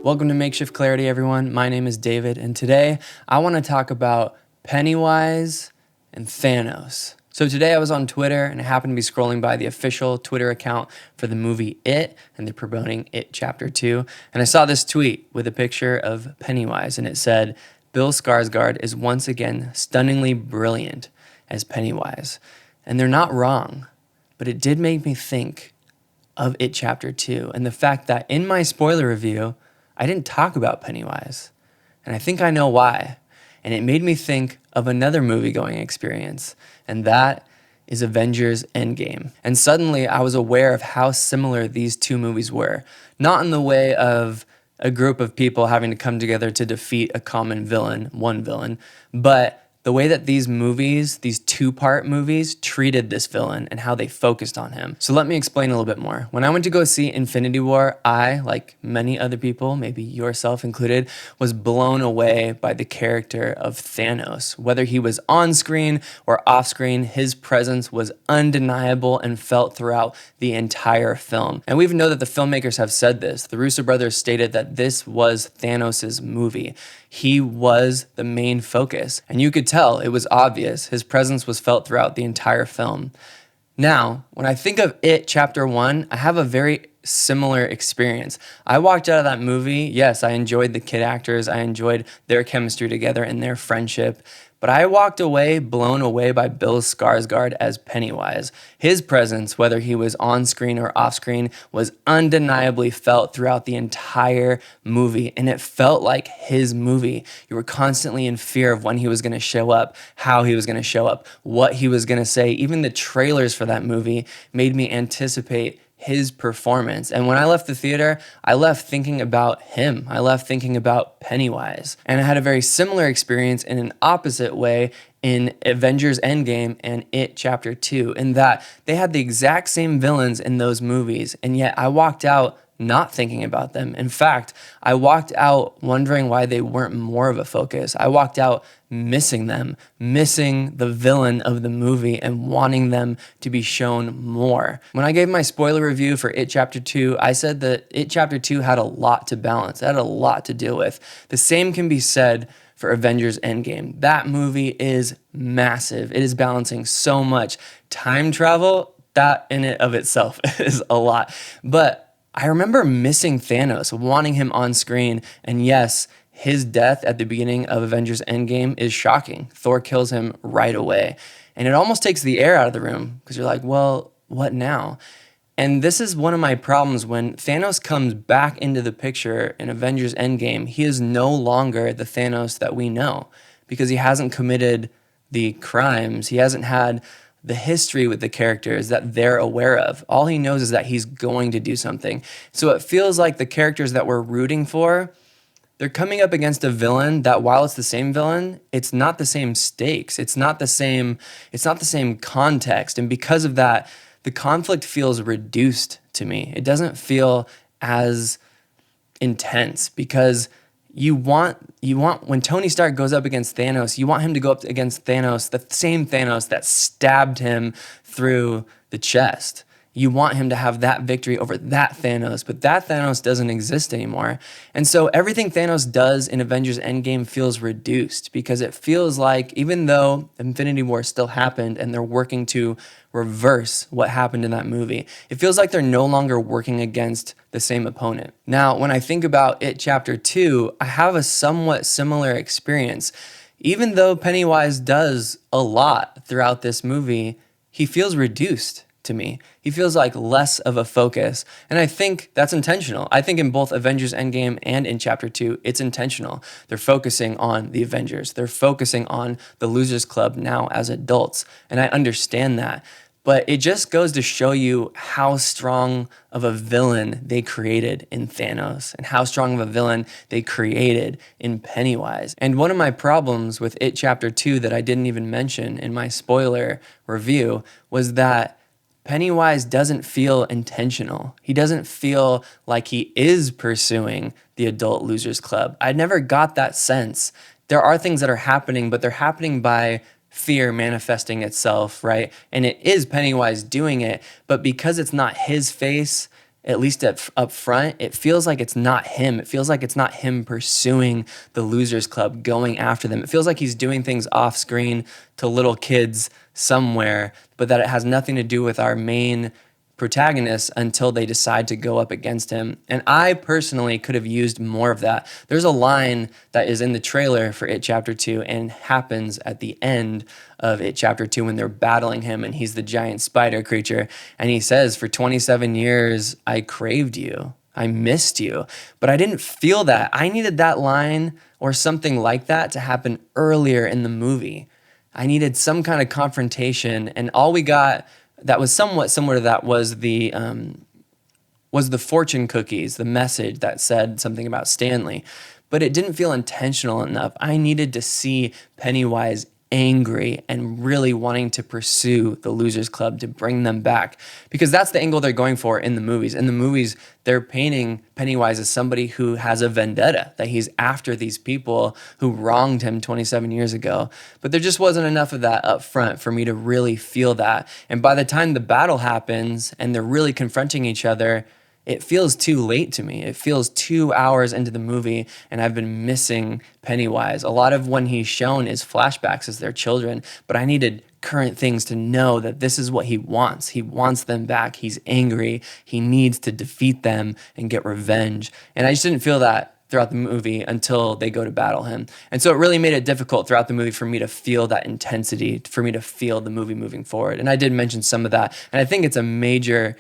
Welcome to Makeshift Clarity, everyone. My name is David, and today I want to talk about Pennywise and Thanos. So today I was on Twitter, and I happened to be scrolling by the official Twitter account for the movie It, and they're promoting It Chapter 2, and I saw this tweet with a picture of Pennywise, and it said, "Bill Skarsgård is once again stunningly brilliant as Pennywise." And they're not wrong, but it did make me think of It Chapter 2, and the fact that in my spoiler review, I didn't talk about Pennywise, and I think I know why. And it made me think of another movie-going experience, and that is Avengers Endgame. And suddenly I was aware of how similar these two movies were. Not in the way of a group of people having to come together to defeat a common villain, one villain, but the way that these movies, these two-part movies, treated this villain and how they focused on him. So let me explain a little bit more. When I went to go see Infinity War, I, like many other people, maybe yourself included, was blown away by the character of Thanos. Whether he was on screen or off screen, his presence was undeniable and felt throughout the entire film. And we even know that the filmmakers have said this. The Russo brothers stated that this was Thanos' movie. He was the main focus, and you could tell, it was obvious. His presence was felt throughout the entire film. Now, when I think of It Chapter 1, I have a very similar experience. I walked out of that movie, yes, I enjoyed the kid actors, I enjoyed their chemistry together and their friendship, but I walked away blown away by Bill Skarsgård as Pennywise. His presence, whether he was on screen or off screen, was undeniably felt throughout the entire movie, and it felt like his movie. You were constantly in fear of when he was going to show up, how he was going to show up, what he was going to say. Even the trailers for that movie made me anticipate his performance. And when I left the theater, I left thinking about him. I left thinking about Pennywise. And I had a very similar experience in an opposite way in Avengers Endgame and It Chapter 2, in that they had the exact same villains in those movies, and yet I walked out not thinking about them. In fact, I walked out wondering why they weren't more of a focus. I walked out missing them, missing the villain of the movie and wanting them to be shown more. When I gave my spoiler review for It Chapter 2, I said that It Chapter 2 had a lot to balance. It had a lot to deal with. The same can be said for Avengers Endgame. That movie is massive. It is balancing so much. Time travel, that in it of itself is a lot. But I remember missing Thanos, wanting him on screen, and yes, his death at the beginning of Avengers Endgame is shocking. Thor kills him right away, and it almost takes the air out of the room, because you're like, well, what now? And this is one of my problems. When Thanos comes back into the picture in Avengers Endgame, he is no longer the Thanos that we know, because he hasn't committed the crimes, he hasn't had the history with the characters that they're aware of. All he knows is that he's going to do something. So it feels like the characters that we're rooting for, they're coming up against a villain that, while it's the same villain, it's not the same stakes. It's not the same context. And because of that, the conflict feels reduced to me. It doesn't feel as intense, because you want when Tony Stark goes up against Thanos, you want him to go up against Thanos, the same Thanos that stabbed him through the chest. You want him to have that victory over that Thanos, but that Thanos doesn't exist anymore. And so everything Thanos does in Avengers Endgame feels reduced, because it feels like, even though Infinity War still happened and they're working to reverse what happened in that movie, it feels like they're no longer working against the same opponent. Now, when I think about It Chapter 2, I have a somewhat similar experience. Even though Pennywise does a lot throughout this movie, he feels reduced to me. He feels like less of a focus, and I think that's intentional. I think in both Avengers Endgame and in Chapter 2, it's intentional. They're focusing on the Avengers. They're focusing on the Losers Club now as adults, and I understand that. But it just goes to show you how strong of a villain they created in Thanos, and how strong of a villain they created in Pennywise. And one of my problems with It Chapter 2 that I didn't even mention in my spoiler review was that Pennywise doesn't feel intentional. He doesn't feel like he is pursuing the Adult Losers Club. I never got that sense. There are things that are happening, but they're happening by fear manifesting itself, right? And it is Pennywise doing it, but because it's not his face at least up front, it feels like it's not him. It feels like it's not him pursuing the Losers Club, going after them. It feels like he's doing things off screen to little kids somewhere, but that it has nothing to do with our main protagonists until they decide to go up against him. And I personally could have used more of that. There's a line that is in the trailer for It Chapter 2 and happens at the end of It Chapter 2 when they're battling him and he's the giant spider creature. And he says, "For 27 years, I craved you. I missed you." But I didn't feel that. I needed that line or something like that to happen earlier in the movie. I needed some kind of confrontation, and all we got that was somewhat similar to that was the fortune cookies, the message that said something about Stanley, but it didn't feel intentional enough. I needed to see Pennywise angry and really wanting to pursue the Losers Club to bring them back, because that's the angle they're going for in the movies. In the movies, they're painting Pennywise as somebody who has a vendetta, that he's after these people who wronged him 27 years ago. But there just wasn't enough of that up front for me to really feel that. And by the time the battle happens and they're really confronting each other, it feels too late to me. It feels 2 hours into the movie and I've been missing Pennywise. A lot of when he's shown is flashbacks as their children, but I needed current things to know that this is what he wants. He wants them back. He's angry. He needs to defeat them and get revenge. And I just didn't feel that throughout the movie until they go to battle him. And so it really made it difficult throughout the movie for me to feel that intensity, for me to feel the movie moving forward. And I did mention some of that. And I think it's a major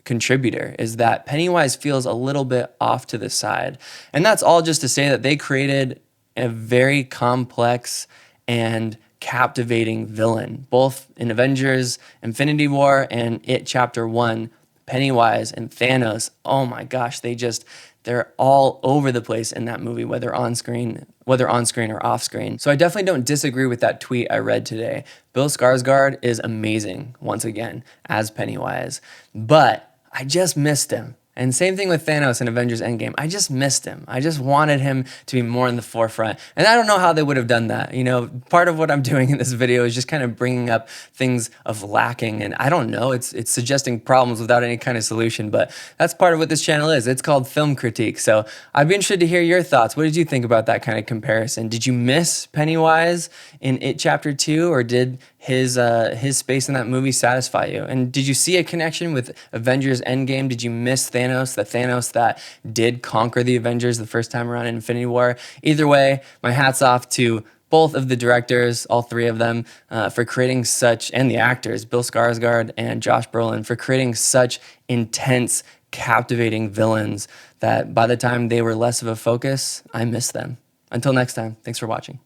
contributor is that Pennywise feels a little bit off to the side. And that's all just to say that they created a very complex and captivating villain, both in Avengers Infinity War and It Chapter 1. Pennywise and Thanos, oh my gosh, they're all over the place in that movie, whether on screen or off screen. So I definitely don't disagree with that tweet I read today. Bill Skarsgård is amazing, once again, as Pennywise, but I just missed him. And same thing with Thanos in Avengers Endgame. I just missed him. I just wanted him to be more in the forefront. And I don't know how they would have done that. You know, part of what I'm doing in this video is just kind of bringing up things of lacking. And I don't know, it's suggesting problems without any kind of solution. But that's part of what this channel is. It's called Film Critique. So I'd be interested to hear your thoughts. What did you think about that kind of comparison? Did you miss Pennywise in It Chapter 2, or did his space in that movie satisfy you? And did you see a connection with Avengers Endgame? Did you miss Thanos, the Thanos that did conquer the Avengers the first time around in Infinity War? Either way, my hat's off to both of the directors, all three of them, for creating such, and the actors, Bill Skarsgård and Josh Brolin, for creating such intense, captivating villains that by the time they were less of a focus, I missed them. Until next time, thanks for watching.